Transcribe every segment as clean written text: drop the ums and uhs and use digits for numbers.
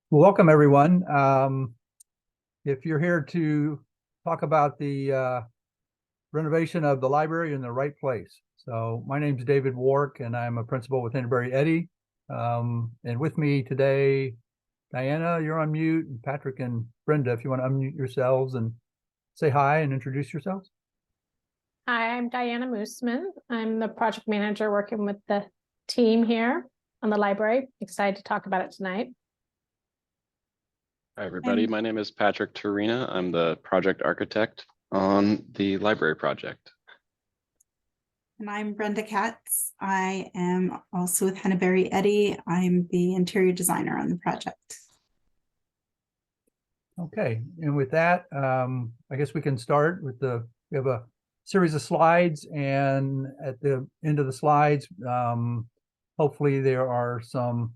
Well, welcome everyone. If you're here to talk about the renovation of the library, you're in the right place. So my name is David Wark, and I'm a principal with Hennebery Eddy. And with me today, Diana, you're on mute, and Patrick and Brenda, if you want to unmute yourselves and say hi and introduce yourselves. Hi, I'm Diana Mooseman. I'm the project manager working with the team here on the library. Excited to talk about it tonight. Hi, everybody. My name is Patrick Turina. I'm the project architect on the library project. And I'm Brenda Katz. I am also with Hennebery Eddy. I'm the interior designer on the project. Okay, and with that, I guess we can start with we have a series of slides, and at the end of the slides, hopefully there are some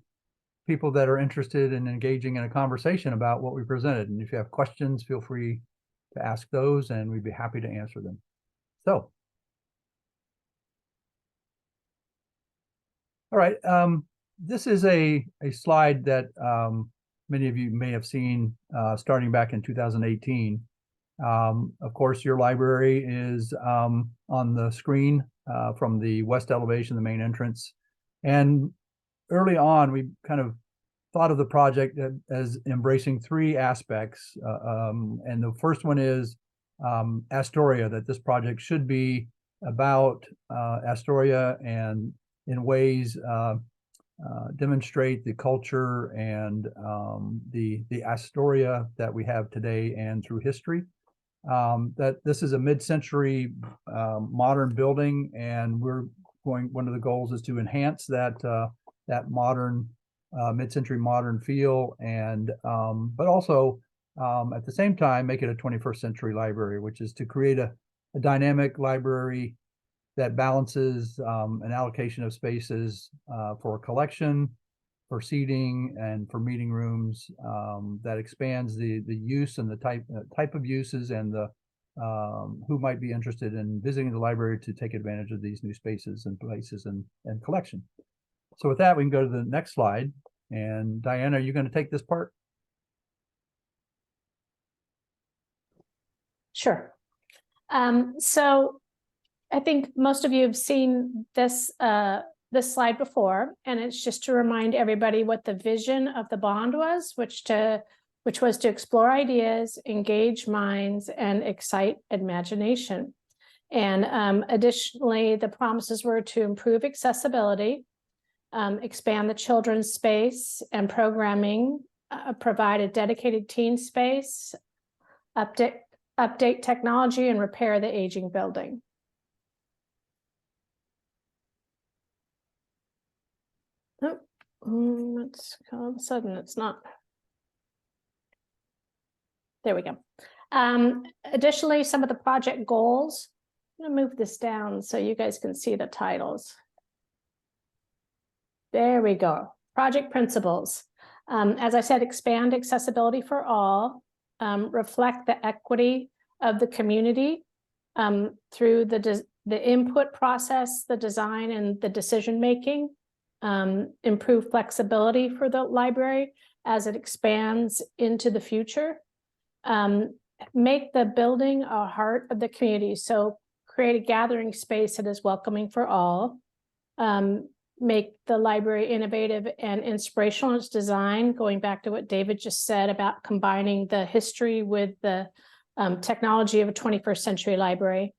people that are interested in engaging in a conversation about what we presented. And if you have questions, feel free to ask those and we'd be happy to answer them. So, all right, this is a slide that many of you may have seen starting back in 2018. Of course, your library is on the screen from the west elevation, the main entrance. And early on, we kind of thought of the project as embracing three aspects. And the first one is Astoria, that this project should be about Astoria and in ways demonstrate the culture and the Astoria that we have today and through history. That this is a mid-century modern building, and one of the goals is to enhance that modern mid-century modern feel, and but also at the same time make it a 21st century library, which is to create a dynamic library that balances an allocation of spaces for collection, for seating, and for meeting rooms, that expands the use and the type of uses, and the who might be interested in visiting the library to take advantage of these new spaces and places and collection. So with that, we can go to the next slide. And Diana, are you going to take this part? Sure. So I think most of you have seen this slide before, and it's just to remind everybody what the vision of the bond was, which was to explore ideas, engage minds, and excite imagination. And additionally, the promises were to improve accessibility, expand the children's space and programming, provide a dedicated teen space, update technology, and repair the aging building. Oh, let's all of a sudden it's not. There we go. Additionally, some of the project goals. I'm going to move this down so you guys can see the titles. There we go. Project principles. As I said, expand accessibility for all, reflect the equity of the community through the input process, the design, and the decision-making, improve flexibility for the library as it expands into the future, make the building a heart of the community. So create a gathering space that is welcoming for all, make the library innovative and inspirational in its design, going back to what David just said about combining the history with the technology of a 21st century library,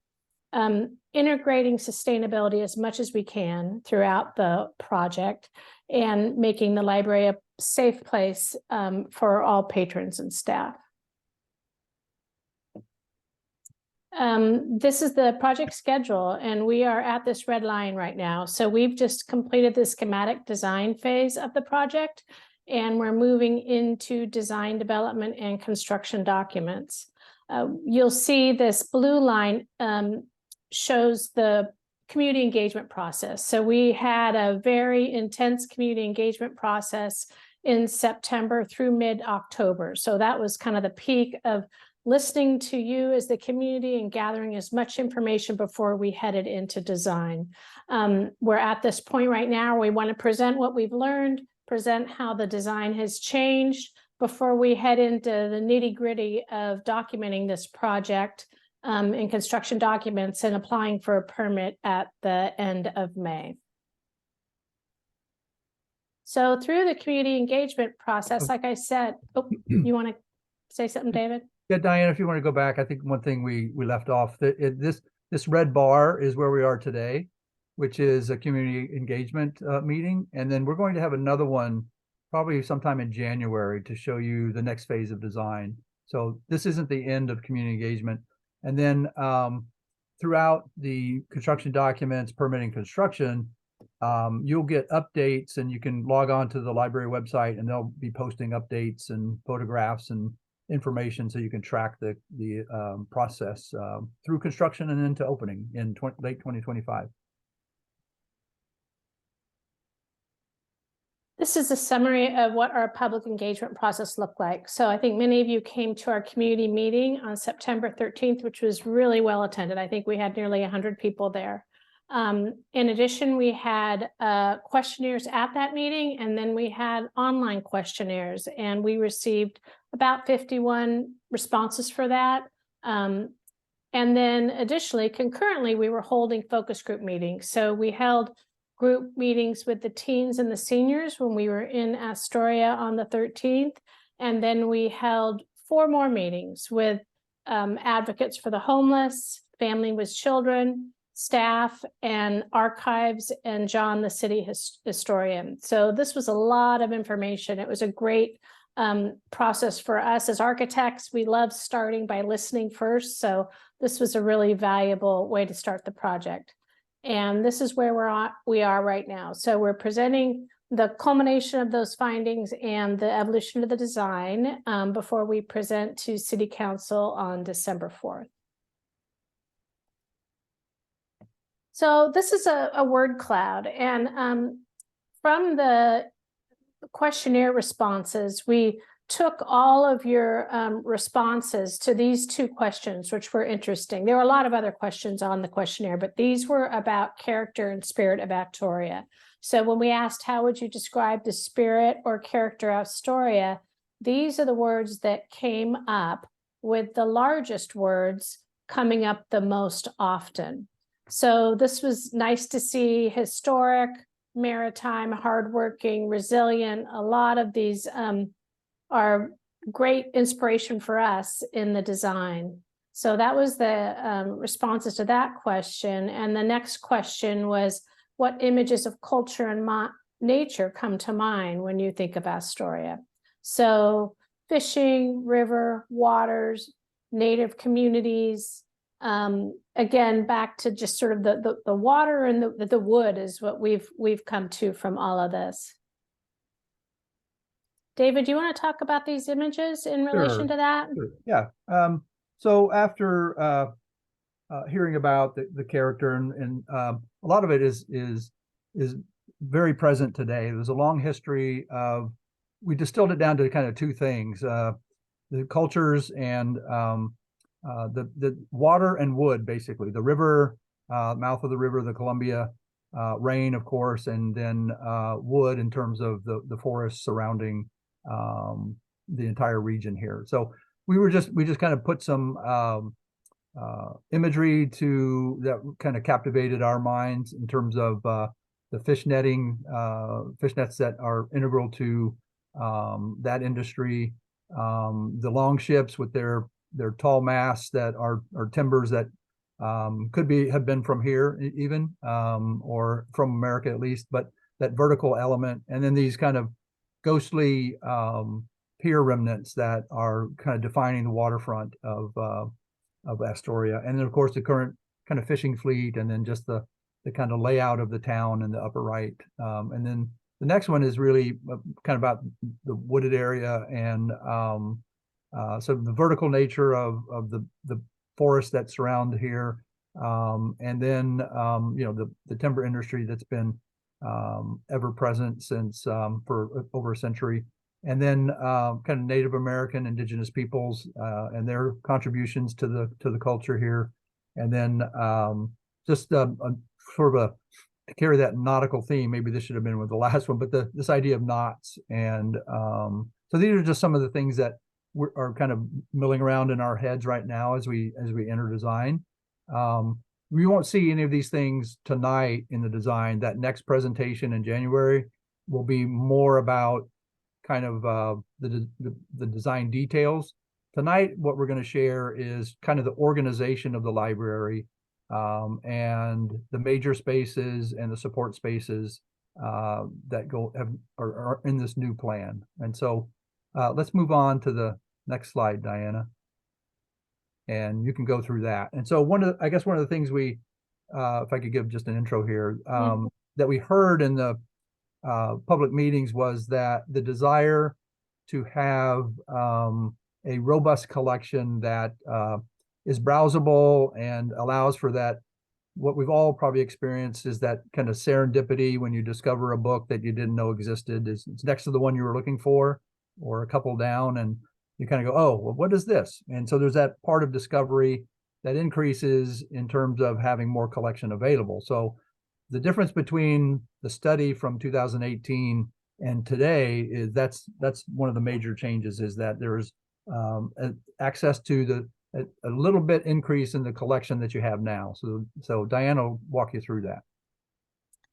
integrating sustainability as much as we can throughout the project, and making the library a safe place for all patrons and staff. This is the project schedule, and we are at this red line right now. So we've just completed the schematic design phase of the project, and we're moving into design development and construction documents. You'll see this blue line shows the community engagement process. So we had a very intense community engagement process in September through mid-October. So that was kind of the peak of listening to you as the community and gathering as much information before we headed into design. We're at this point right now where we want to present what we've learned, present how the design has changed before we head into the nitty-gritty of documenting this project in construction documents and applying for a permit at the end of May. So through the community engagement process, like I said, oh, you want to say something, David? Yeah, Diane, if you want to go back, I think one thing we left off, this red bar is where we are today, which is a community engagement meeting. And then we're going to have another one probably sometime in January to show you the next phase of design. So this isn't the end of community engagement. And then throughout the construction documents, permitting construction, you'll get updates, and you can log on to the library website and they'll be posting updates and photographs and information so you can track the process through construction and into opening in late 2025. This is a summary of what our public engagement process looked like. So I think many of you came to our community meeting on September 13th, which was really well attended. I think we had nearly 100 people there. In addition, we had questionnaires at that meeting, and then we had online questionnaires, and we received about 51 responses for that. And then additionally, concurrently, we were holding focus group meetings. So we held group meetings with the teens and the seniors when we were in Astoria on the 13th. And then we held 4 more meetings with advocates for the homeless, family with children, staff, and archives, and John, the city historian. So this was a lot of information. It was a great process for us as architects. We love starting by listening first. So this was a really valuable way to start the project. And this is where we are right now. So we're presenting the culmination of those findings and the evolution of the design before we present to City Council on December 4th. So this is a word cloud, and from the questionnaire responses, we took all of your responses to these 2 questions, which were interesting. There were a lot of other questions on the questionnaire, but these were about character and spirit of Astoria. So when we asked, how would you describe the spirit or character of Astoria, these are the words that came up, with the largest words coming up the most often. So this was nice to see: historic, maritime, hardworking, resilient. A lot of these are great inspiration for us in the design. So that was the responses to that question. And the next question was, what images of culture and nature come to mind when you think of Astoria? So fishing, river, waters, native communities. Again, back to just sort of the water and the wood is what we've come to from all of this. David, do you want to talk about these images in relation to that? Sure. Yeah. So after hearing about the character and a lot of it is very present today. There's a long history of, we distilled it down to kind of 2 things: the cultures and the water and wood, basically the river, mouth of the river, the Columbia, rain, of course, and then wood in terms of the forests surrounding the entire region here. So we just kind of put some imagery that kind of captivated our minds in terms of the fish nets that are integral to that industry, the long ships with their tall masts that are timbers that have been from here even, or from America at least, but that vertical element, and then these kind of ghostly pier remnants that are kind of defining the waterfront of Astoria, and then of course the current kind of fishing fleet, and then just the kind of layout of the town in the upper right, and then the next one is really kind of about the wooded area and so the vertical nature of the forests that surround here, and then the timber industry that's been ever present since for over a century, and then kind of Native American indigenous peoples and their contributions to the culture here, and then just sort of a carry that nautical theme. Maybe this should have been with the last one, but this idea of knots. And so these are just some of the things that are kind of milling around in our heads right now as we enter design. We won't see any of these things tonight in the design. That next presentation in January will be more about kind of the design details. Tonight, what we're going to share is kind of the organization of the library, and the major spaces and the support spaces that are in this new plan. And so let's move on to the next slide, Diana. And you can go through that. And so I guess one of the things we, if I could give just an intro here, that we heard in the public meetings was that the desire to have a robust collection that is browsable and allows for that. What we've all probably experienced is that kind of serendipity when you discover a book that you didn't know existed. It's next to the one you were looking for, or a couple down, and you kind of go, oh, well, what is this? And so there's that part of discovery that increases in terms of having more collection available. So the difference between the study from 2018 and today is that's one of the major changes, is that there's access to a little bit increase in the collection that you have now. So Diana will walk you through that.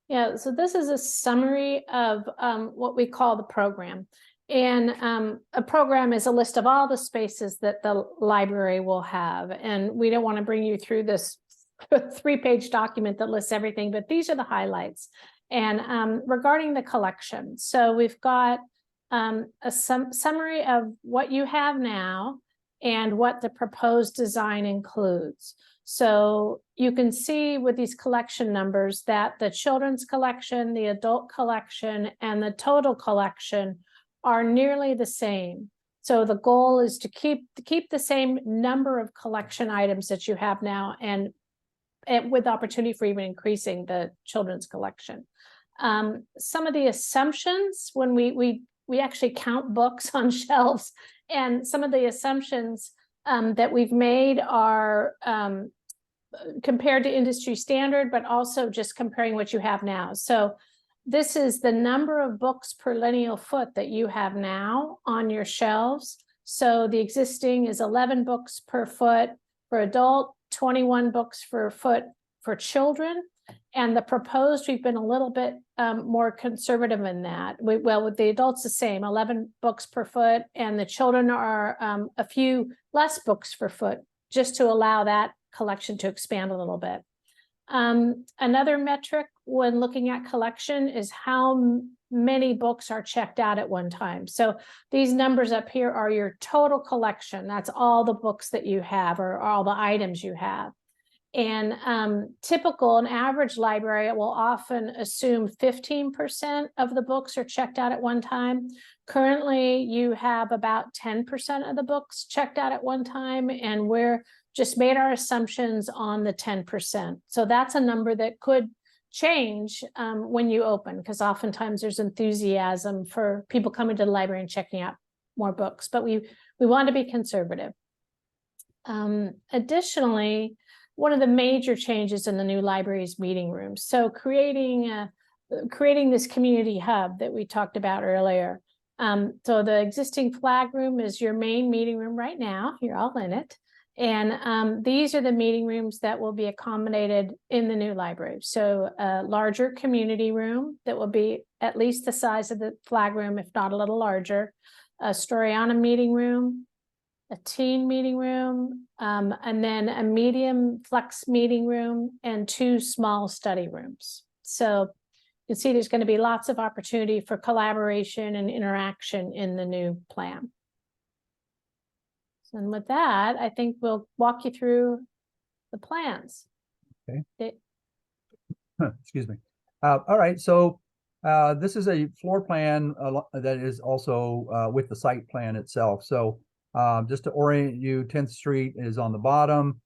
Yeah, so this is a summary of what we call the program. And a program is a list of all the spaces that the library will have. And we don't want to bring you through this 3-page document that lists everything, but these are the highlights. And regarding the collection, so we've got a summary of what you have now and what the proposed design includes. So you can see with these collection numbers that the children's collection, the adult collection, and the total collection are nearly the same. So the goal is to keep the same number of collection items that you have now, and with opportunity for even increasing the children's collection. Some of the assumptions when we actually count books on shelves, and some of the assumptions that we've made are compared to industry standard, but also just comparing what you have now. So this is the number of books per lineal foot that you have now on your shelves. So the existing is 11 books per foot for adult, 21 books per foot for children. And the proposed, we've been a little bit more conservative in that. Well, with the adults, the same, 11 books per foot, and the children are a few less books per foot, just to allow that collection to expand a little bit. Another metric when looking at collection is how many books are checked out at one time. So these numbers up here are your total collection. That's all the books that you have, or all the items you have. And an average library will often assume 15% of the books are checked out at one time. Currently, you have about 10% of the books checked out at one time, and we're just made our assumptions on the 10%. So that's a number that could change when you open, because oftentimes there's enthusiasm for people coming to the library and checking out more books, but we want to be conservative. Additionally, one of the major changes in the new library is meeting rooms. So creating this community hub that we talked about earlier. So the existing flag room is your main meeting room right now. You're all in it. And these are the meeting rooms that will be accommodated in the new library. So a larger community room that will be at least the size of the flag room, if not a little larger. A Storiana meeting room, a teen meeting room, and then a medium flex meeting room, and 2 small study rooms. So you can see there's going to be lots of opportunity for collaboration and interaction in the new plan. And with that, I think we'll walk you through the plans. Okay. Excuse me. All right. So this is a floor plan that is also with the site plan itself. So just to orient you, 10th Street is on the bottom.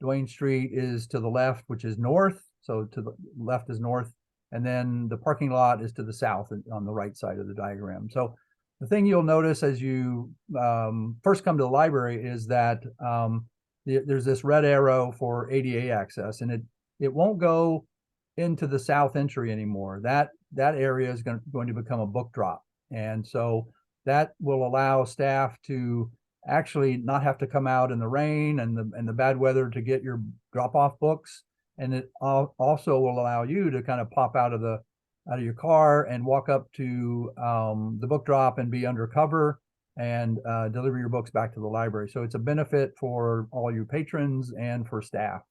Duane Street is to the left, which is north. So to the left is north. And then the parking lot is to the south on the right side of the diagram. So the thing you'll notice as you first come to the library is that there's this red arrow for ADA access, and it won't go into the south entry anymore. That area is going to become a book drop. And so that will allow staff to actually not have to come out in the rain and the bad weather to get your drop off books. And it also will allow you to kind of pop out of your car and walk up to the book drop and be undercover and deliver your books back to the library. So it's a benefit for all your patrons and for staff.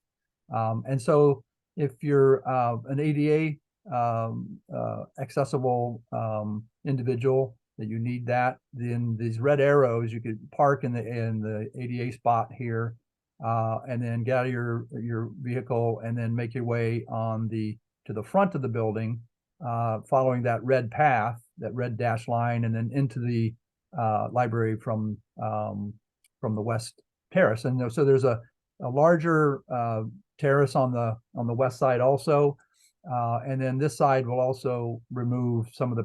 And so if you're an ADA accessible individual that you need that, then these red arrows, you could park in the ADA spot here, and then get out of your vehicle and then make your way to the front of the building, following that red path, that red dash line, and then into the library from the west terrace. And so there's a larger terrace on the west side also, and then this side will also remove some of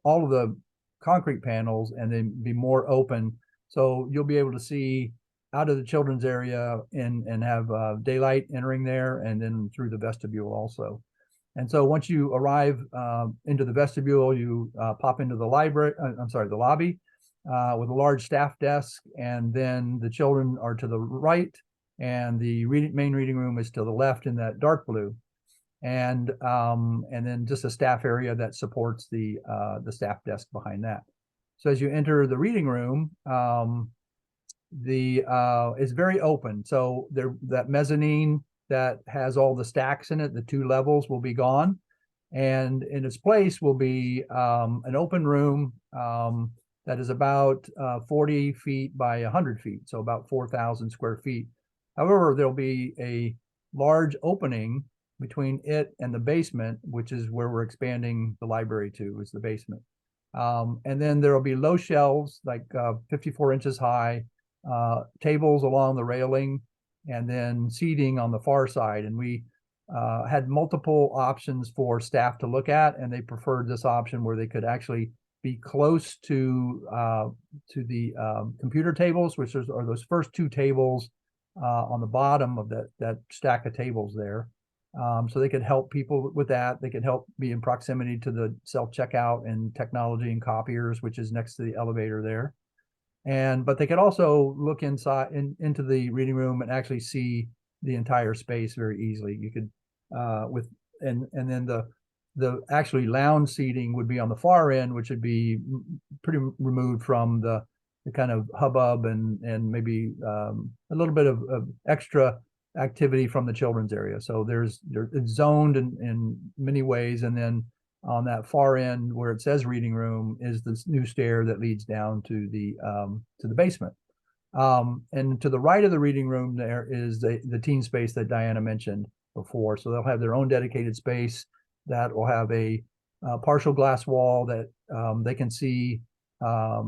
all of the concrete panels and then be more open, so you'll be able to see out of the children's area and have daylight entering there, and then through the vestibule also. And so once you arrive into the vestibule, you pop into the the lobby with a large staff desk, and then the children are to the right, and the main reading room is to the left in that dark blue, and then just a staff area that supports the staff desk behind that. So as you enter the reading room, it's very open. So that mezzanine that has all the stacks in it, the 2 levels, will be gone, and in its place will be an open room that is about 40 feet by 100 feet, so about 4,000 square feet. However, there'll be a large opening between it and the basement, which is where we're expanding the library to, is the basement. And then there will be low shelves, like 54 inches high, tables along the railing, and then seating on the far side. And we had multiple options for staff to look at, and they preferred this option where they could actually be close to the computer tables, which are those first 2 tables on the bottom of that stack of tables there. So they could help people with that. They could help be in proximity to the self-checkout and technology and copiers, which is next to the elevator there. But they could also look inside into the reading room and actually see the entire space very easily. You could and then the actually lounge seating would be on the far end, which would be pretty removed from the kind of hubbub and maybe a little bit of extra activity from the children's area. So it's zoned in many ways, and then on that far end where it says reading room is this new stair that leads down to the basement. And to the right of the reading room there is the teen space that Diana mentioned before. So they'll have their own dedicated space that will have a partial glass wall that they can see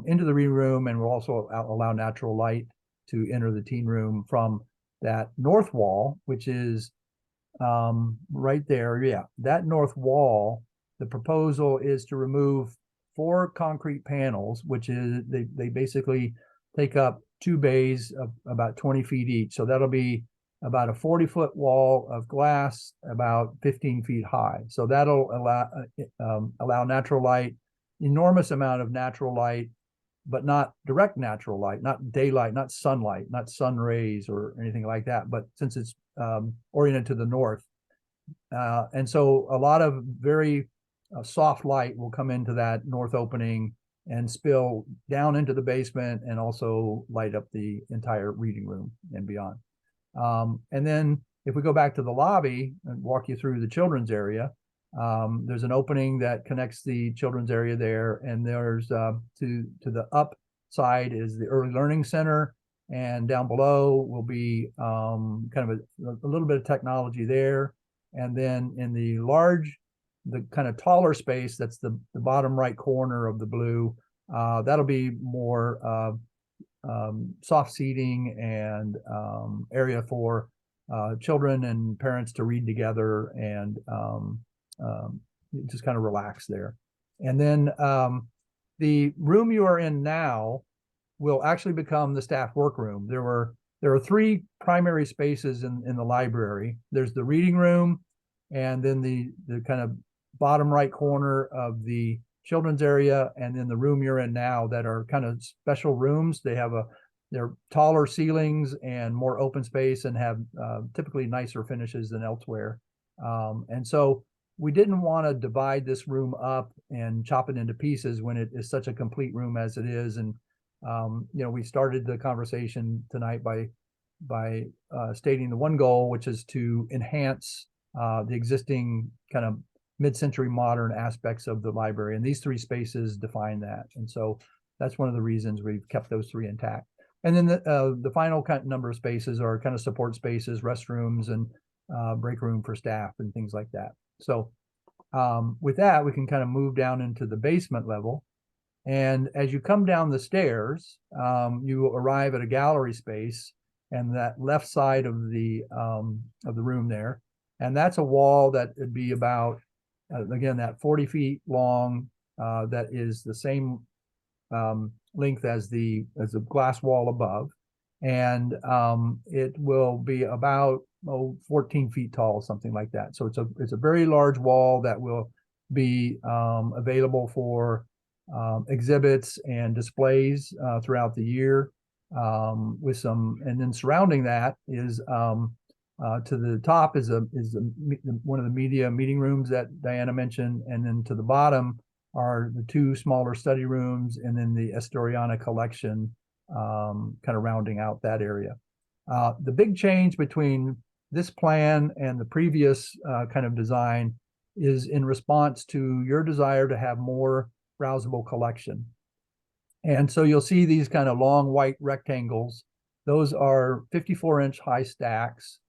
into the reading room, and will also allow natural light to enter the teen room from that north wall, which is right there. Yeah, that north wall, the proposal is to remove 4 concrete panels, which is they basically take up 2 bays of about 20 feet each. So that'll be about a 40-foot wall of glass, about 15 feet high. So that'll allow natural light, enormous amount of natural light, but not direct natural light, not daylight, not sunlight, not sun rays or anything like that. But since it's oriented to the north, and so a lot of very soft light will come into that north opening and spill down into the basement, and also light up the entire reading room and beyond. And then if we go back to the lobby and walk you through the children's area, there's an opening that connects the children's area there, and there's to the up side is the early learning center, and down below will be kind of a little bit of technology there. And then in the kind of taller space, that's the bottom right corner of the blue, that'll be more soft seating and area for children and parents to read together and just kind of relax there. And then the room you are in now will actually become the staff workroom. There are 3 primary spaces in the library. There's the reading room, and then the kind of bottom right corner of the children's area, and then the room you're in now that are kind of special rooms. They're taller ceilings and more open space and have typically nicer finishes than elsewhere. And so we didn't want to divide this room up and chop it into pieces when it is such a complete room as it is. And we started the conversation tonight by stating the one goal, which is to enhance the existing kind of mid-century modern aspects of the library. And these three spaces define that. And so that's one of the reasons we've kept those three intact. And then the final kind of number of spaces are kind of support spaces, restrooms, and break room for staff and things like that. So with that, we can kind of move down into the basement level. And as you come down the stairs, you arrive at a gallery space, and that left side of the room there. And that's a wall that would be about, again, that 40 feet long, that is the same length as the glass wall above. And it will be about 14 feet tall, something like that. So it's a very large wall that will be available for exhibits and displays throughout the year, with some, and then surrounding that is to the top is one of the media meeting rooms that Diana mentioned, and then to the bottom are the two smaller study rooms, and then the Astoria collection, kind of rounding out that area. The big change between this plan and the previous kind of design is in response to your desire to have more browsable collection. And so you'll see these kind of long white rectangles. Those are 54-inch high stacks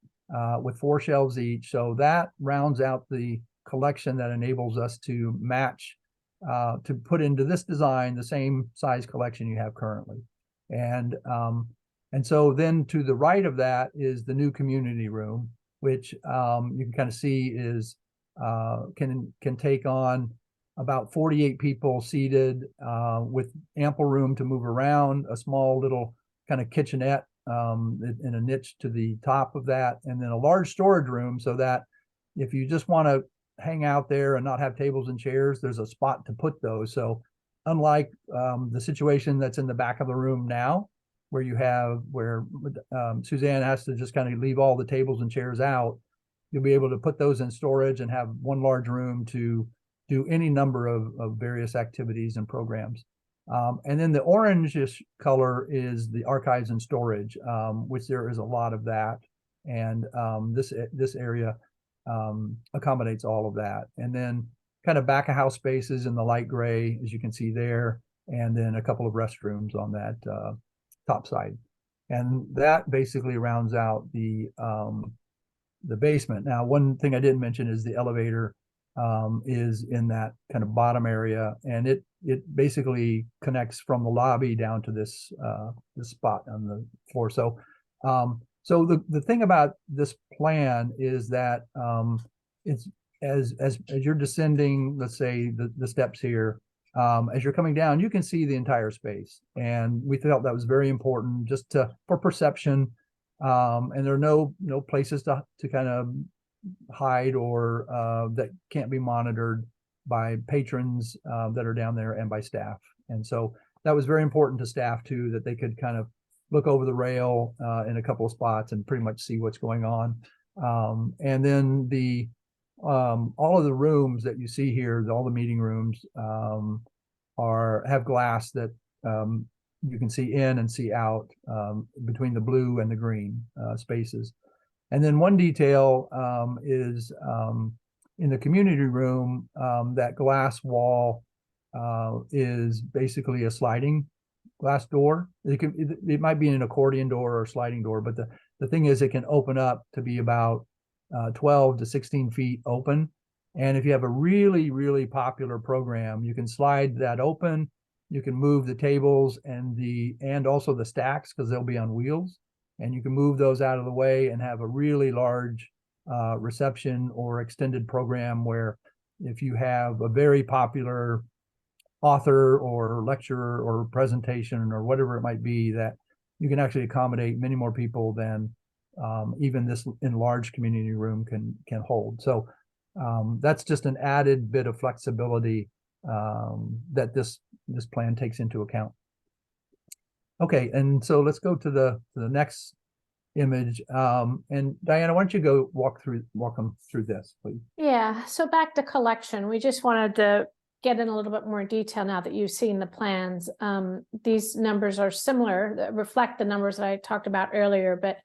with 4 shelves each. So that rounds out the collection that enables us to match, to put into this design the same size collection you have currently. And so then to the right of that is the new community room, which you can kind of see is can take on about 48 people seated, with ample room to move around, a small little kind of kitchenette in a niche to the top of that, and then a large storage room so that if you just want to hang out there and not have tables and chairs, there's a spot to put those. So unlike the situation that's in the back of the room now, where Suzanne has to just kind of leave all the tables and chairs out, you'll be able to put those in storage and have one large room to do any number of various activities and programs. And then the orangish color is the archives and storage, which there is a lot of that. And this area accommodates all of that. And then kind of back of house spaces in the light gray, as you can see there, and then a couple of restrooms on that top side. And that basically rounds out the basement. Now, one thing I didn't mention is the elevator is in that kind of bottom area, and it basically connects from the lobby down to this spot on the floor. So the thing about this plan is that it's as you're descending, let's say the steps here, as you're coming down, you can see the entire space, and we felt that was very important just for perception. And there are no places to kind of hide or that can't be monitored by patrons that are down there and by staff. And so that was very important to staff too, that they could kind of look over the rail in a couple of spots and pretty much see what's going on. And then all of the rooms that you see here, all the meeting rooms have glass that you can see in and see out between the blue and the green spaces. And then one detail is in the community room, that glass wall is basically a sliding glass door. It might be an accordion door or a sliding door, but the thing is it can open up to be about 12 to 16 feet open. And if you have a really, really popular program, you can slide that open. You can move the tables and also the stacks, because they'll be on wheels. And you can move those out of the way and have a really large reception or extended program, where if you have a very popular author or lecturer or presentation or whatever it might be, that you can actually accommodate many more people than even this enlarged community room can hold. So That's just an added bit of flexibility that this plan takes into account. Okay, and so let's go to the next image. And Diana, why don't you go walk them through this, please? Yeah, so back to collection, we just wanted to get in a little bit more detail now that you've seen the plans. These numbers are similar, that reflect the numbers that I talked about earlier, but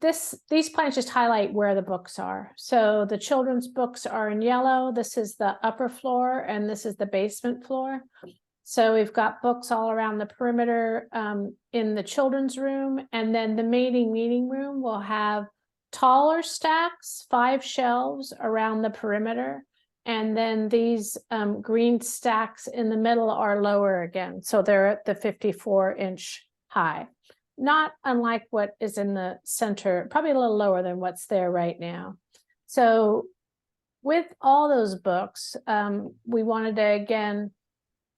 these plans just highlight where the books are. So the children's books are in yellow. This is the upper floor, and this is the basement floor. So we've got books all around the perimeter in the children's room, and then the meeting room will have taller stacks, 5 shelves around the perimeter. And then these green stacks in the middle are lower again. So they're at the 54-inch high. Not unlike what is in the center, probably a little lower than what's there right now. So with all those books, we wanted to, again,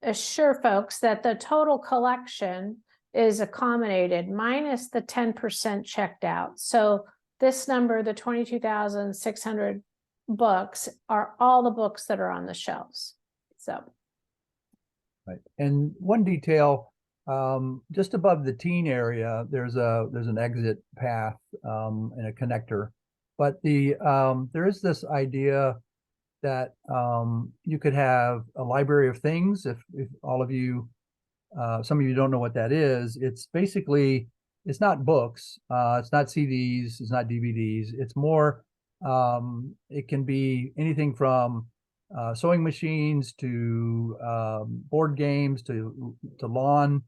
assure folks that the total collection is accommodated minus the 10% checked out. So this number, the 22,600 books, are all the books that are on the shelves. So, right. And one detail, just above the teen area, there's an exit path and a connector, but there is this idea that you could have a library of things. If all of you, some of you don't know what that is, it's basically, it's not books, it's not CDs, it's not DVDs. It's more, it can be anything from sewing machines to board games to lawn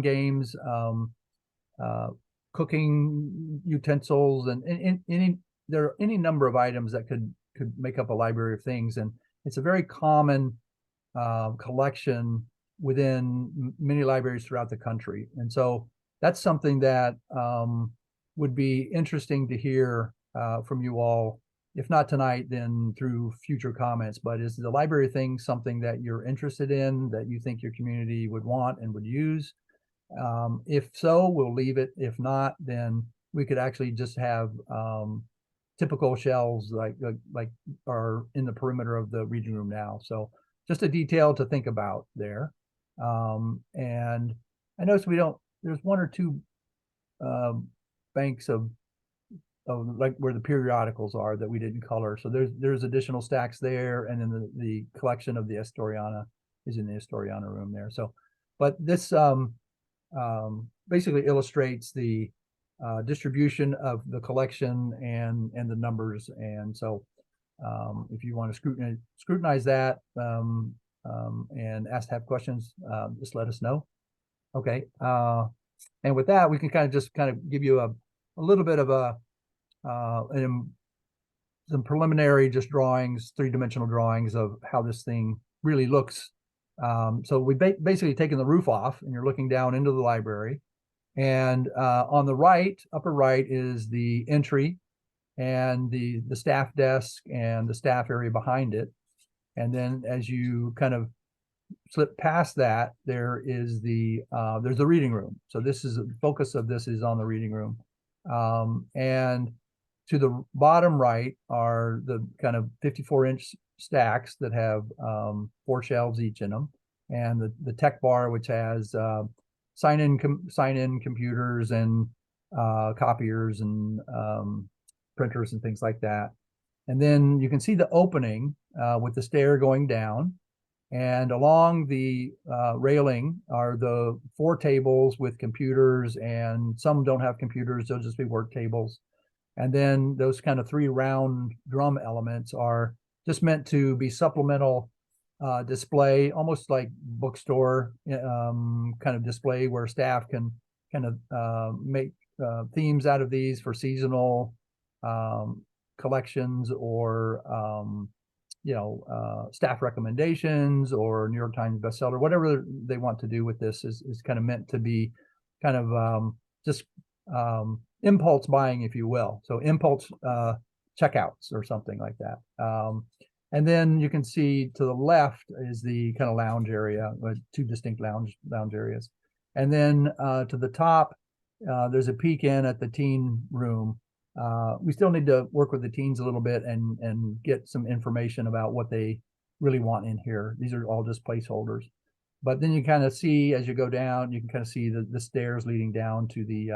games, cooking utensils, and there are any number of items that could make up a library of things. And it's a very common collection within many libraries throughout the country. And so that's something that would be interesting to hear from you all, if not tonight, then through future comments. But is the library thing something that you're interested in, that you think your community would want and would use? If so, we'll leave it. If not, then we could actually just have typical shelves like are in the perimeter of the reading room now. So just a detail to think about there. And I noticed there's 1 or 2 banks of like where the periodicals are that we didn't color. So there's additional stacks there, and then the collection of the Astoriana is in the Astoriana room there. So, but this basically illustrates the distribution of the collection and the numbers. And so if you want to scrutinize that and have questions, just let us know. Okay. And with that, we can kind of give you a little bit of some preliminary just drawings, 3-dimensional drawings of how this thing really looks. So we basically taken the roof off, and you're looking down into the library. And on the right, upper right, is the entry and the staff desk and the staff area behind it. And then as you kind of slip past that, there is there's the reading room. So this is the focus of this is on the reading room. And to the bottom right are the kind of 54-inch stacks that have 4 shelves each in them, and the tech bar, which has sign-in computers and copiers and printers and things like that. And then you can see the opening with the stair going down, and along the railing are the 4 tables with computers, and some don't have computers, they'll just be work tables. And then those kind of 3 round drum elements are just meant to be supplemental display, almost like bookstore kind of display, where staff can kind of make themes out of these for seasonal collections, or staff recommendations, or New York Times bestseller. Whatever they want to do with this is kind of meant to be kind of just impulse buying, if you will. So impulse checkouts or something like that. And then you can see to the left is the kind of lounge area, with 2 distinct lounge areas. And then to the top, there's a peek in at the teen room. we still need to work with the teens a little bit and get some information about what they really want in here. These are all just placeholders. But then you kind of see as you go down, you can kind of see the stairs leading down to the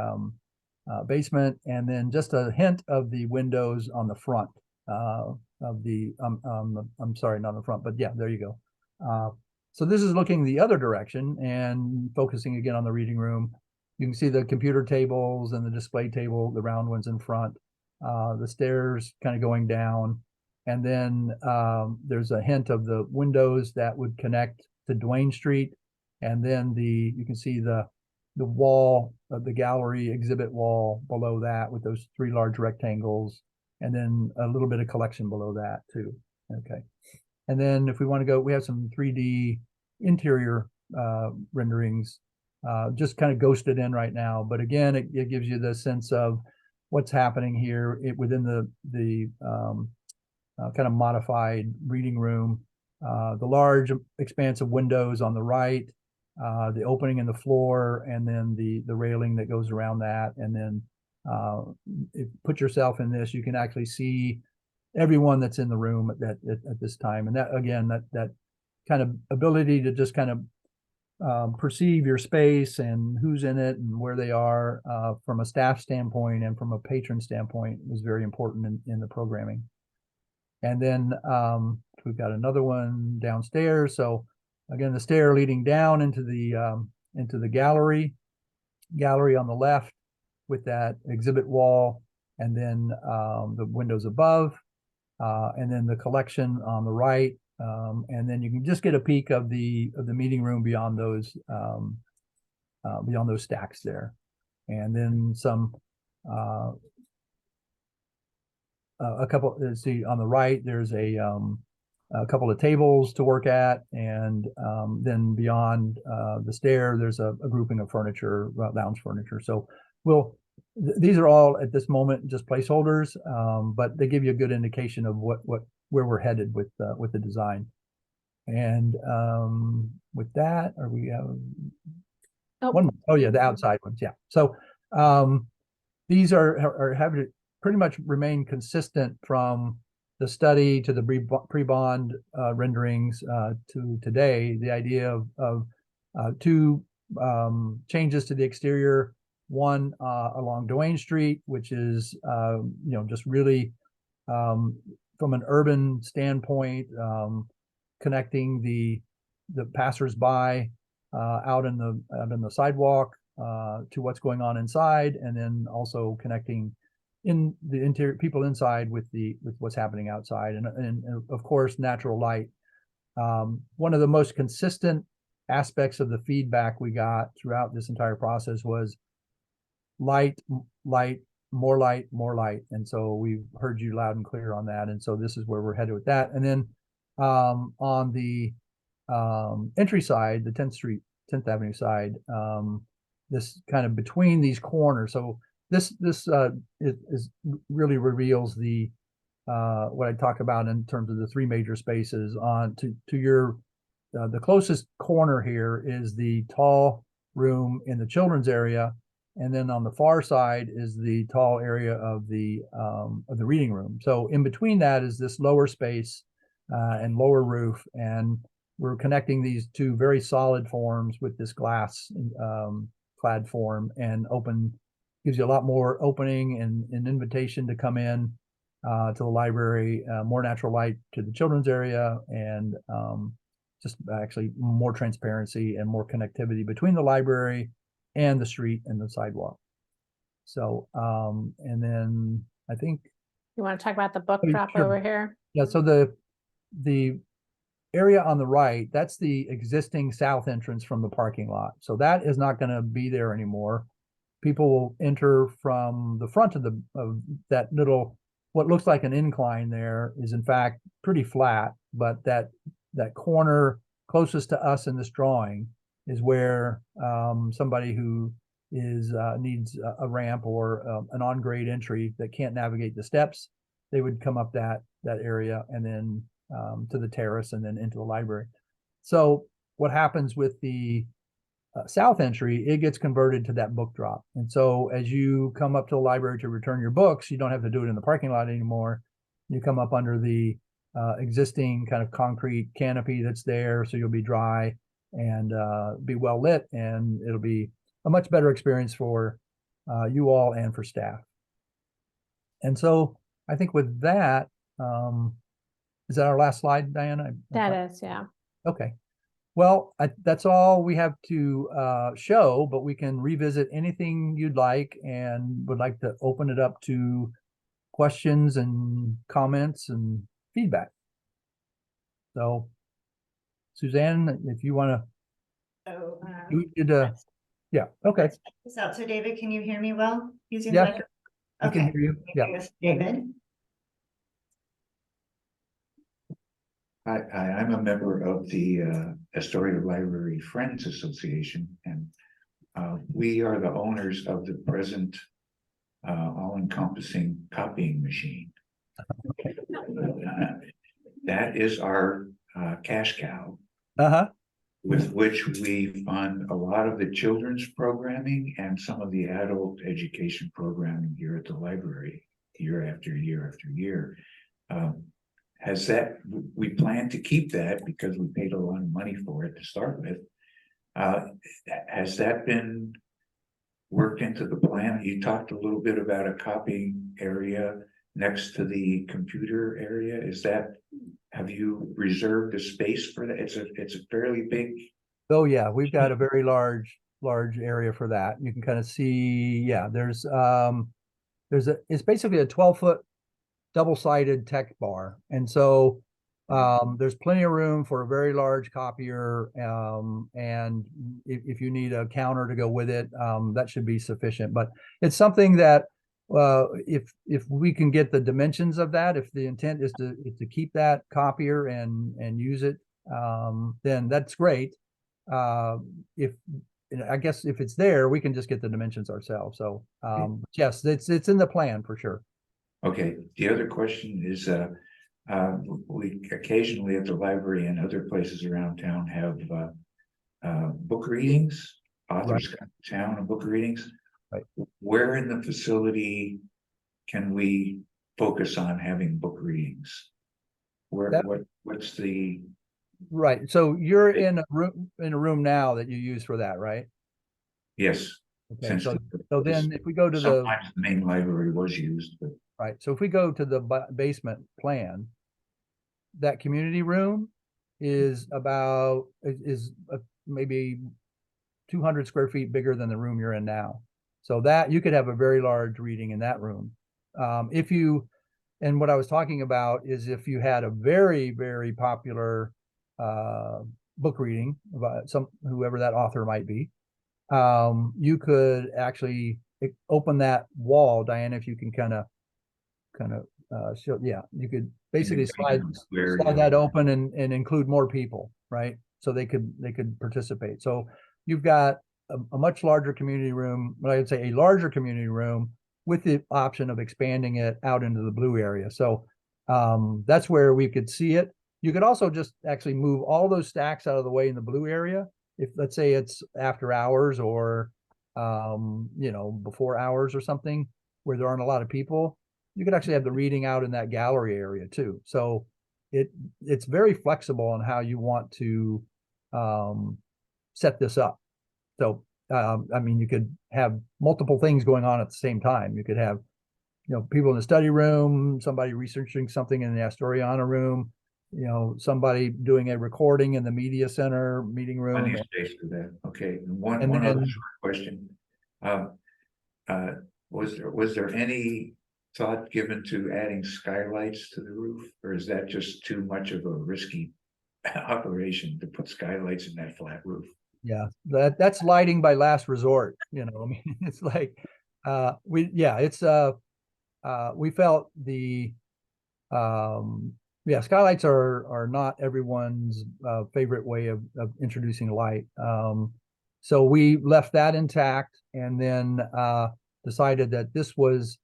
basement, and then just a hint of the windows on the front of the, I'm sorry, not on the front, but yeah, there you go. So this is looking the other direction and focusing again on the reading room. You can see the computer tables and the display table, the round ones in front, the stairs kind of going down. And then there's a hint of the windows that would connect to Duane Street. And then you can see the wall of the gallery exhibit wall below that with those 3 large rectangles, and then a little bit of collection below that too. Okay. And then if we want to go, we have some 3D interior renderings, just kind of ghosted in right now. But again, it gives you the sense of what's happening here within the kind of modified reading room. The large expanse of windows on the right, the opening in the floor, and then the railing that goes around that. And then put yourself in this, you can actually see everyone that's in the room at this time. And that, again, that kind of ability to just kind of perceive your space and who's in it and where they are from a staff standpoint and from a patron standpoint was very important in the programming. And then we've got another one downstairs. So again, the stair leading down into the gallery on the left with that exhibit wall, and then the windows above, and then the collection on the right, and then you can just get a peek of the meeting room beyond those stacks there, and then some a couple. See on the right, there's a couple of tables to work at, and then beyond the stair, there's a grouping of furniture, lounge furniture. So these are all at this moment just placeholders, but they give you a good indication of where we're headed with the design. And with that, are we one more? Oh yeah, the outside ones. Yeah. So these are have pretty much remained consistent from the study to the pre-bond renderings to today. The idea of 2 changes to the exterior. One along Duane Street, which is just really from an urban standpoint, connecting the passersby out in the sidewalk to what's going on inside, and then also connecting in the interior people inside with what's happening outside, and of course natural light. One of the most consistent aspects of the feedback we got throughout this entire process was light, more light, more light. And so we've heard you loud and clear on that. And so this is where we're headed with that. And then on the entry side, the 10th Avenue side, this kind of between these corners. So this is really reveals the what I talk about in terms of the 3 major spaces. On to your the closest corner here is the tall room in the children's area, and then on the far side is the tall area of the reading room. So in between that is this lower space and lower roof, and we're connecting these 2 very solid forms with this glass clad form, and gives you a lot more opening and an invitation to come in to the library, more natural light to the children's area, and just actually more transparency and more connectivity between the library and the street and the sidewalk. So, and then I think You want to talk about the book drop sure. over here? Yeah, so the area on the right, that's the existing south entrance from the parking lot. So that is not going to be there anymore. People will enter from the front of that little, what looks like an incline there is in fact pretty flat, but that corner closest to us in this drawing is where somebody who needs a ramp or an on-grade entry that can't navigate the steps, they would come up that area and then to the terrace and then into the library. So what happens with the south entry, it gets converted to that book drop. And so as you come up to the library to return your books, you don't have to do it in the parking lot anymore. You come up under the existing kind of concrete canopy that's there, so you'll be dry and be well lit, and it'll be a much better experience for you all and for staff. And so I think with that, is that our last slide, Diana? That is, yeah. Okay. Well, that's all we have to show, but we can revisit anything you'd like, and would like to open it up to questions and comments and feedback. So, Suzanne, if you want So, to, yeah, okay, check this out. So David, can you hear me well using Yeah, the microphone? I can hear you. Yeah. Yes, David. I'm a member of the Astoria Library Friends Association, and we are the owners of the present all-encompassing copying machine. That is our cash cow, with which we fund a lot of the children's programming and some of the adult education programming here at the library, year after year after year. Has that, we plan to keep that because we paid a lot of money for it to start with. Has that been worked into the plan? You talked a little bit about a copying area next to the computer area. Is that, have you reserved a space for that? It's a fairly big. Oh yeah, we've got a very large area for that. You can kind of see, yeah, it's basically a 12-foot double-sided tech bar. And so there's plenty of room for a very large copier. And if you need a counter to go with it, that should be sufficient. But it's something that if we can get the dimensions of that, if the intent is to keep that copier and use it, then that's great. I guess if it's there, we can just get the dimensions ourselves. So yes, it's in the plan for sure. Okay, the other question is, we occasionally at the library and other places around town have book readings, authors come to town and book readings. Right. Where in the facility can we focus on having book readings? What's the? Right, so you're in a room now that you use for that, right? Yes. Okay, so then if we go to sometimes the main library was used, but. Right, so if we go to the basement plan, that community room is about, maybe 200 square feet bigger than the room you're in now. So that you could have a very large reading in that room. And what I was talking about is if you had a very, very popular book reading about whoever that author might be, you could actually open that wall, Diana, if you can kind of show, yeah, you could basically slide that open and include more people, right? So they could participate. So you've got a much larger community room, but I would say a larger community room with the option of expanding it out into the blue area. So that's where we could see it. You could also just actually move all those stacks out of the way in the blue area. If let's say it's after hours or before hours or something where there aren't a lot of people, you could actually have the reading out in that gallery area too. So it's very flexible on how you want to set this up. So I mean, you could have multiple things going on at the same time. You could have people in the study room, somebody researching something in the Astoriana room, somebody doing a recording in the media center meeting room. Plenty of space for that. Okay, one other short question. Was there any thought given to adding skylights to the roof, or is that just too much of a risky operation to put skylights in that flat roof? Yeah, that's lighting by last resort. I mean, it's like we felt the skylights are not everyone's favorite way of introducing light. So we left that intact, and then decided that this was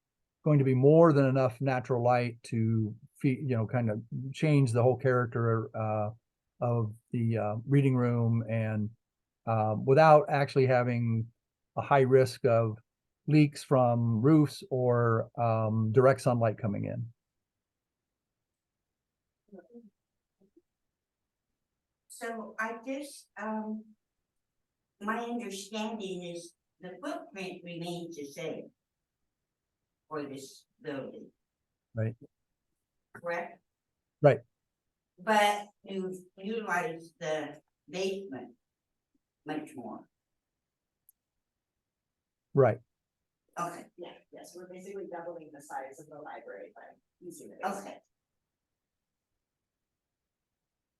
going to be more than enough natural light to kind of change the whole character of the reading room and without actually having a high risk of leaks from roofs or direct sunlight coming in. So I just, my understanding is the footprint remains the same for this building. Right. Correct? Right. But you've utilized the basement much more. Right. Okay, Yeah, yes, we're basically doubling the size of the library by using it. okay.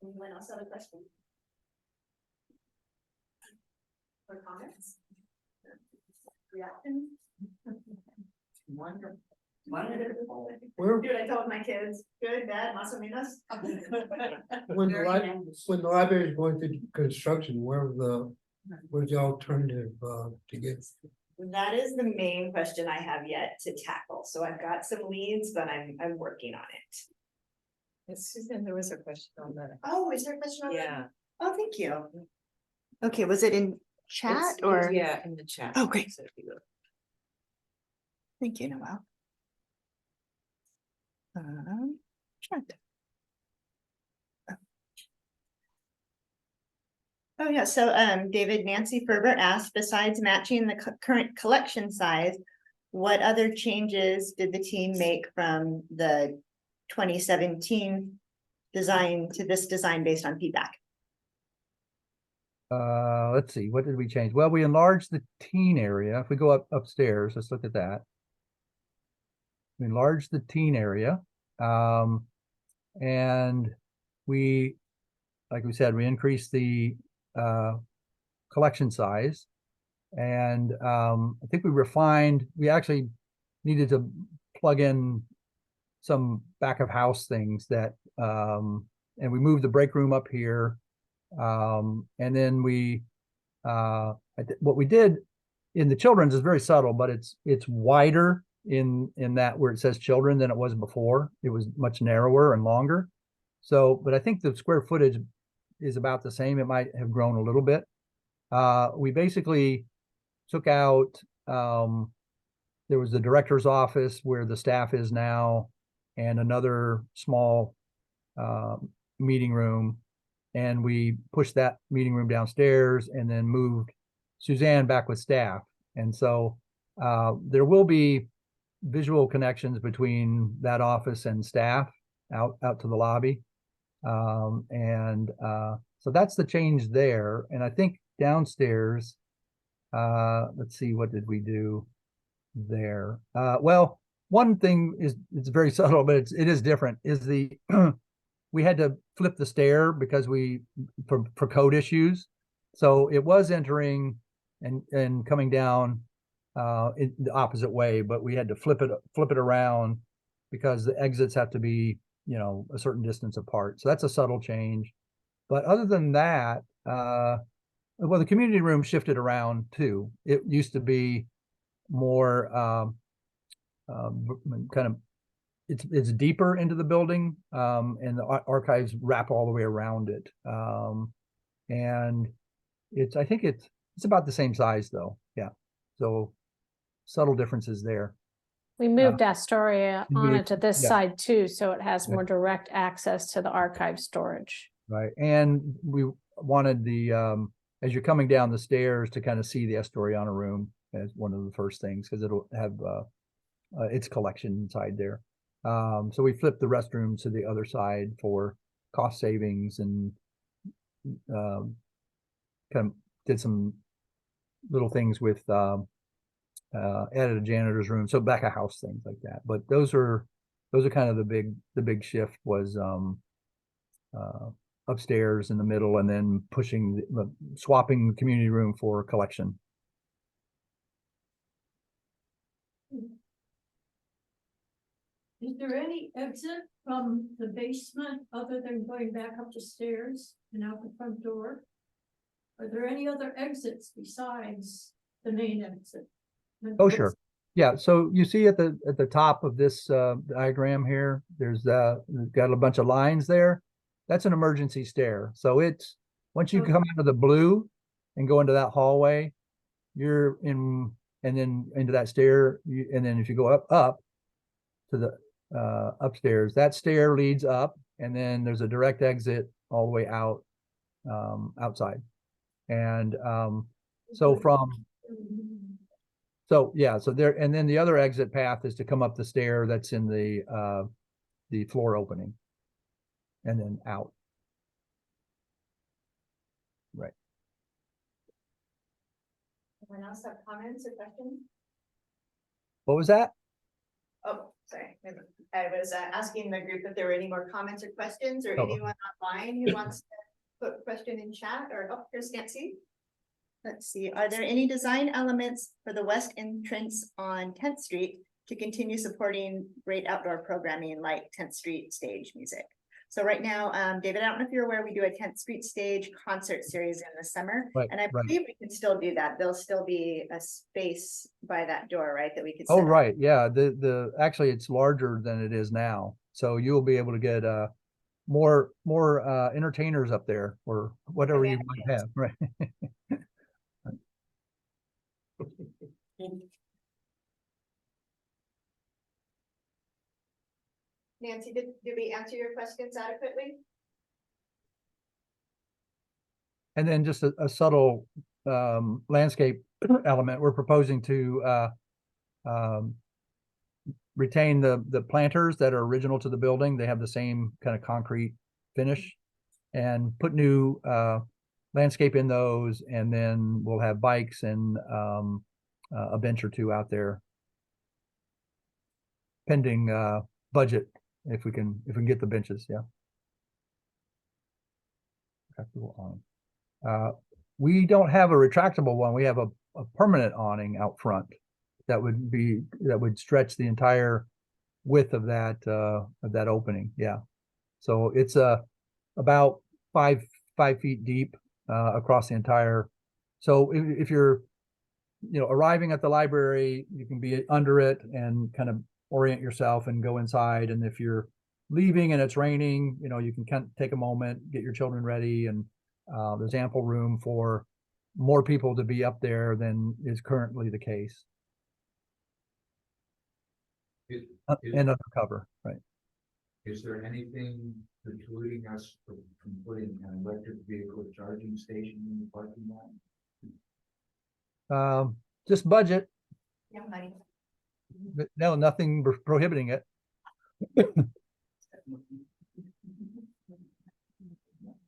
Anyone else have a question? Or comments? Reaction? Wonderful. Where, Dude, I told my kids, good, bad, más o menos. when the Very when the library is going through construction, where's the alternative, to get? That is the main question I have yet to tackle, so I've got some leads, but I'm working on it. Yes, Susan, there was a question on that. Oh, is there a question on that? Yeah. Oh, thank you. Okay, was it in chat It's- or? Yeah, in the chat. Oh, great. So if you go- Thank you, Noel. Chat. Oh, yeah, so, David, Nancy Ferber asked, besides matching the current collection size, what other changes did the team make from the 2017 design to this design based on feedback? Let's see, what did we change? Well, we enlarged the teen area. If we go upstairs, let's look at that. We enlarged the teen area. And we, like we said, we increased the collection size. And I think we actually needed to plug in some back of house things that, and we moved the break room up here. And then what we did in the children's is very subtle, but it's wider in that where it says children than it was before. It was much narrower and longer. So, but I think the square footage is about the same. It might have grown a little bit. We basically took out, there was the director's office where the staff is now, and another small meeting room. And we pushed that meeting room downstairs and then moved Suzanne back with staff. And so there will be visual connections between that office and staff out to the lobby. So that's the change there. And I think downstairs, let's see, what did we do there? Well, one thing it's very subtle, but it is different, is the we had to flip the stair because for code issues. So it was entering and coming down in the opposite way, but we had to flip it around because the exits have to be, a certain distance apart. So that's a subtle change. But other than that, well, the community room shifted around too. It used to be more kind of, it's deeper into the building, and the archives wrap all the way around it. And I think it's about the same size though. Yeah. So subtle differences there. We moved Astoria moved- onto this yeah. side too, so it has Yeah. more direct access to the archive storage. Right. And we wanted as you're coming down the stairs to kind of see the Astoriana room as one of the first things, because it'll have its collection inside there. So we flipped the restrooms to the other side for cost savings, and kind of did some little things with added a janitor's room, so back of house things like that. But those are kind of the big shift was upstairs in the middle, and then swapping the community room for collection. Is there any exit from the basement other than going back up the stairs and out the front door? Are there any other exits besides the main exit? Oh, sure. Yeah, so you see at the top of this diagram here, there's got a bunch of lines there. That's an emergency stair. So it's once you come out of the blue and go into that hallway, you're in, and then into that stair, and then if you go up to the upstairs, that stair leads up, and then there's a direct exit all the way out, outside. And so there, and then the other exit path is to come up the stair that's in the floor opening, and then out. Right. Anyone else have comments or questions? What was that? Oh, sorry. I was asking the group if there were any more comments or questions, or Oh. anyone online who wants to put a question in chat, or, oh, here's Nancy. Let's see, are there any design elements for the west entrance on 10th Street to continue supporting great outdoor programming like 10th Street stage music? So right now, David, I don't know if you're aware, we do a 10th Street stage concert series in the summer. Right, and I right. believe we can still do that. There'll still be a space by that door, right, that we could. Oh, set up. right, yeah, actually it's larger than it is now, so you'll be able to get more entertainers up there, or whatever you might have, right? Nancy, did we answer your questions adequately? And then just a subtle landscape element, we're proposing to retain the planters that are original to the building. They have the same kind of concrete finish, and put new landscape in those, and then we'll have bikes and a bench or two out there, pending budget, if we can get the benches. Yeah. We don't have a retractable one. We have a permanent awning out front that would stretch the entire width of that opening. Yeah. So it's about five feet deep across the entire. So if you're, arriving at the library, you can be under it and kind of orient yourself and go inside. And if you're leaving and it's raining, you can kind of take a moment, get your children ready, and there's ample room for more people to be up there than is currently the case. And undercover, right? Is there anything precluding us from putting an electric vehicle charging station in the parking lot? Just budget. Yeah, money. No, nothing prohibiting it.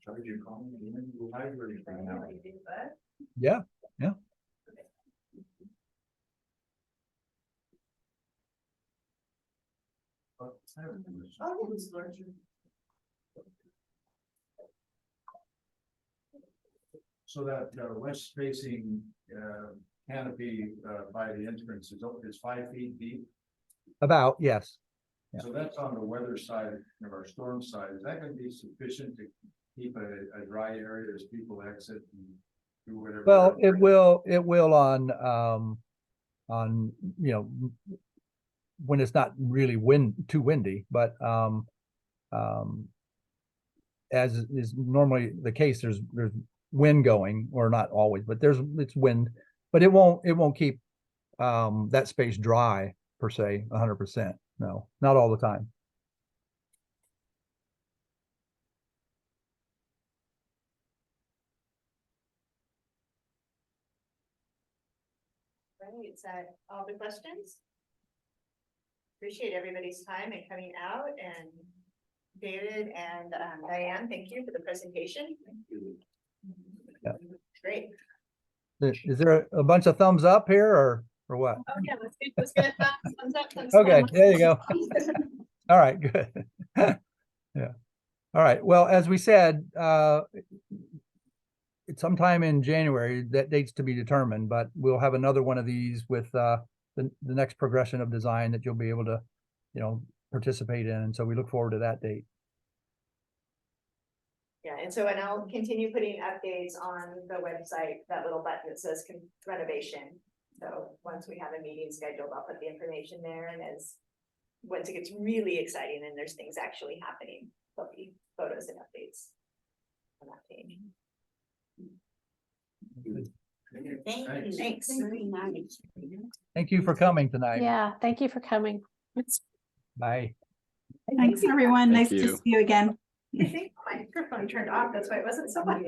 Charge your car in the library right now. Yeah, yeah. So that west facing canopy by the entrance is 5 feet deep. About, yes. Yeah. So that's on the weather side of our storm side. Is that going to be sufficient to keep a dry area as people exit and do whatever? Well, it will on when it's not really too windy, but as is normally the case, there's wind going, or not always, but it's wind, but it won't keep that space dry per se 100%. No, not all the time. Right, is that all the questions? Appreciate everybody's time and coming out, and David and Diane, thank you for the presentation. Thank you. Yeah. Great. Is there a bunch of thumbs up here, or what? Oh yeah, let's get a thumbs up. Thumbs Okay, down. there you go. All right, good. Yeah. All right. Well, as we said, it's sometime in January. That date's to be determined, but we'll have another one of these with the next progression of design that you'll be able to, participate in. And so we look forward to that date. Yeah, and so, and I'll continue putting updates on the website, that little button that says renovation. So once we have a meeting scheduled, I'll put the information there, and once it gets really exciting and there's things actually happening, there'll be photos and updates on that page. Thank you. Thanks. Very nice. Thank you for coming tonight. Yeah, thank you for coming. Bye. Thanks, everyone. Thank Nice to you. see you again. I think my microphone turned off, that's why it wasn't so much.